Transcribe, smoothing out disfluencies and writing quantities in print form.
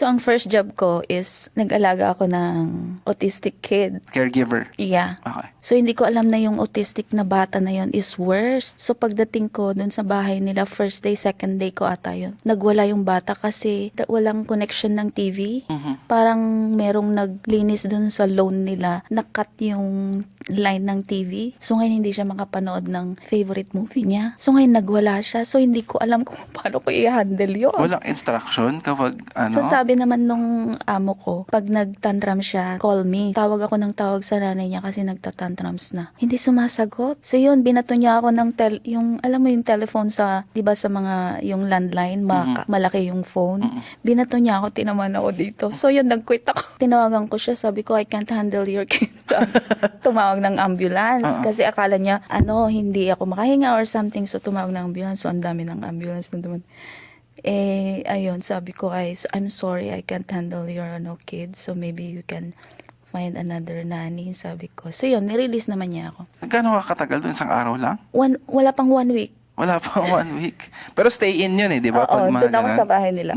So, ang first job ko is nag-alaga ako ng autistic kid. Caregiver. Yeah. Okay. So, hindi ko alam na yung autistic na bata na yon is worse. So, pagdating ko dun sa bahay nila, first day, second day ko ata yun. Nagwala yung bata kasi walang connection ng TV. Parang merong naglinis dun sa loan nila. Nakat yung line ng TV. So, ngayon hindi siya makapanood ng favorite movie niya. So, ngayon nagwala siya. So, hindi ko alam kung paano ko i-handle yun. Walang instruction kapag ano? So, sabi naman nung amo ko, pag nagtantrum siya, call me. Tawag ako ng tawag sa nanay niya kasi nagtatantrums na. Hindi sumasagot. So, yun, binato niya ako ng yung, alam mo yung telephone sa, di ba sa mga, yung landline, malaki yung phone. Binato niya ako, tinaman ako dito. So, yun, nag-quit ako. Tinawagan ko siya, sabi ko, I can't handle your kid. Tumawag ng ambulance. Kasi akala niya, hindi ako makahinga or something. So, tumawag ng ambulance. So, ang dami ng ambulance na duman. Ayun, sabi ko, I'm sorry, I can't handle your kid. So, maybe you can find another nanny, sabi ko. So, yun, nirelease naman niya ako. Gano'n ka katagal doon? Isang araw lang? Wala pang 1 week. Wala pa 1 week. Pero stay in yun di ba? Oo, Pag mga doon ako ganun. sa bahay nila.